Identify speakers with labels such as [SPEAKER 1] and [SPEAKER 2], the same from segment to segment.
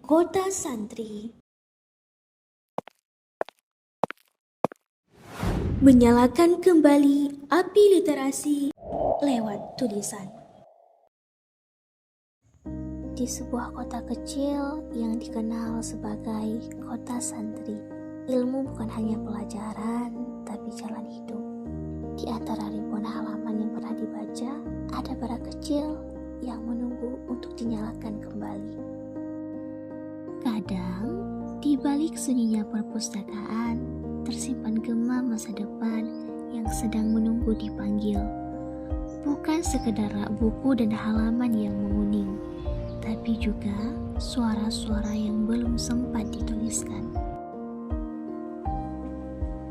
[SPEAKER 1] Kota Santri. Menyalakan kembali api literasi lewat tulisan. Di sebuah kota kecil yang dikenal sebagai kota santri, ilmu bukan hanya pelajaran, tapi jalan hidup. Di antara ribuan halaman yang pernah dibaca, ada bara kecil yang menunggu untuk dinyalakan kembali. Kadang, di balik sunyinya perpustakaan, tersimpan gema masa depan yang sedang menunggu dipanggil. Bukan sekedar rak buku dan halaman yang menguning, tapi juga suara-suara yang belum sempat dituliskan.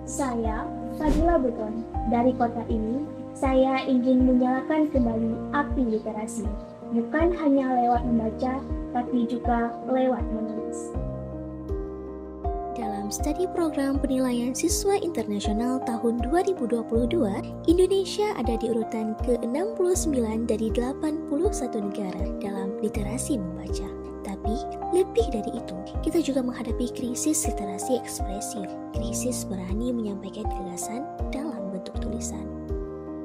[SPEAKER 2] Saya, Fadila Beton. Dari kota ini, saya ingin menyalakan kembali api literasi. Bukan hanya lewat membaca, tapi juga lewat menulis.
[SPEAKER 1] Dalam studi program penilaian siswa internasional tahun 2022, Indonesia ada di urutan ke-69 dari 81 negara dalam literasi membaca. Tapi, lebih dari itu, kita juga menghadapi krisis literasi ekspresif, krisis berani menyampaikan gagasan dalam bentuk tulisan.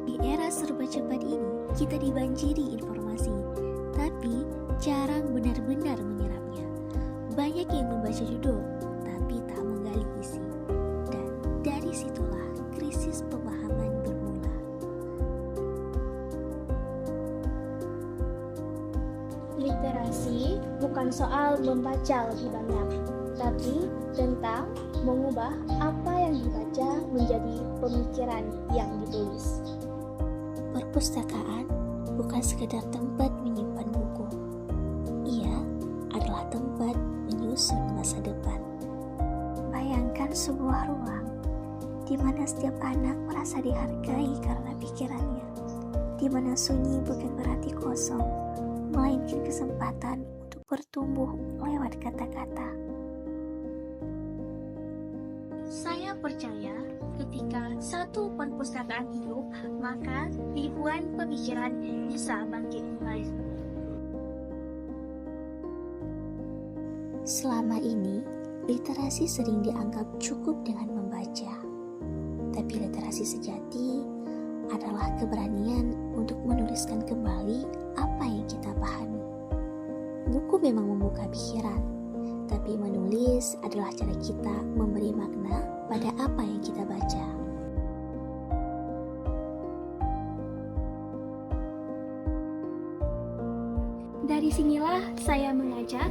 [SPEAKER 1] Di era serba cepat ini, kita dibanjiri informasi, tapi jarang benar-benar menyerapnya. Banyak yang membaca judul, tapi tak menggali isi. Dan dari situlah krisis pemahaman bermula.
[SPEAKER 2] Literasi bukan soal membaca lebih banyak, tapi tentang mengubah apa yang dibaca menjadi pemikiran yang ditulis.
[SPEAKER 1] Perpustakaan bukan sekedar tempat menyimpan buku. Ia adalah tempat menyusun masa depan. Bayangkan sebuah ruang di mana setiap anak merasa dihargai karena pikirannya, di mana sunyi bukan berarti kosong, melainkan kesempatan untuk bertumbuh lewat kata-kata.
[SPEAKER 2] Saya percaya ketika satu perpustakaan hidup, maka ribuan pemikiran bisa bangkit kembali.
[SPEAKER 1] Selama ini, literasi sering dianggap cukup dengan membaca. Tapi literasi sejati adalah keberanian untuk menuliskan kembali apa yang kita pahami. Buku memang membuka pikiran, tapi menulis adalah cara kita memberi makna pada apa yang kita baca.
[SPEAKER 2] Dari sinilah saya mengajak,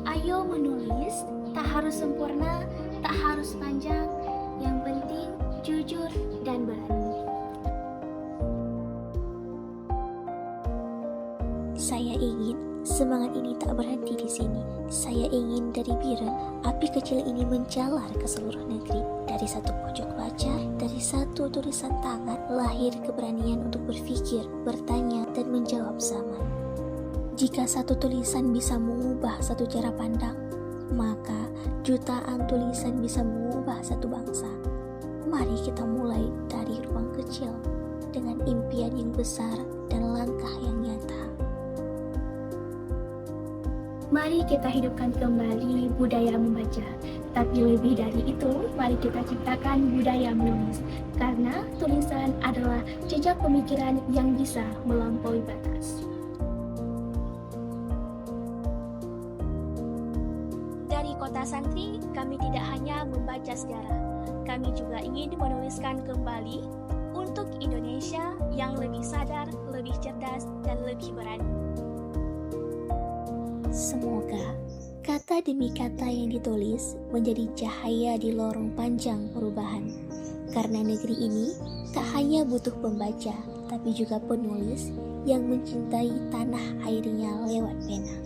[SPEAKER 2] ayo menulis, tak harus sempurna, tak harus panjang, yang penting jujur dan berani.
[SPEAKER 1] Saya ingin semangat ini tak berhenti di sini. Saya ingin dari Biren, api kecil ini menjalar ke seluruh negeri. Dari satu pojok baca, dari satu tulisan tangan, lahir keberanian untuk berpikir, bertanya, dan menjawab zaman. Jika satu tulisan bisa mengubah satu cara pandang, maka jutaan tulisan bisa mengubah satu bangsa. Mari kita mulai dari ruang kecil, dengan impian yang besar dan langkah yang nyata.
[SPEAKER 2] Mari kita hidupkan kembali budaya membaca. Tapi lebih dari itu, mari kita ciptakan budaya menulis. Karena tulisan adalah jejak pemikiran yang bisa melampaui batas. Dari Kota Santri, kami tidak hanya membaca sejarah. Kami juga ingin menuliskan kembali untuk Indonesia yang lebih sadar, lebih cerdas, dan lebih berani.
[SPEAKER 1] Semoga kata demi kata yang ditulis menjadi cahaya di lorong panjang perubahan. Karena negeri ini tak hanya butuh pembaca, tapi juga penulis yang mencintai tanah airnya lewat pena.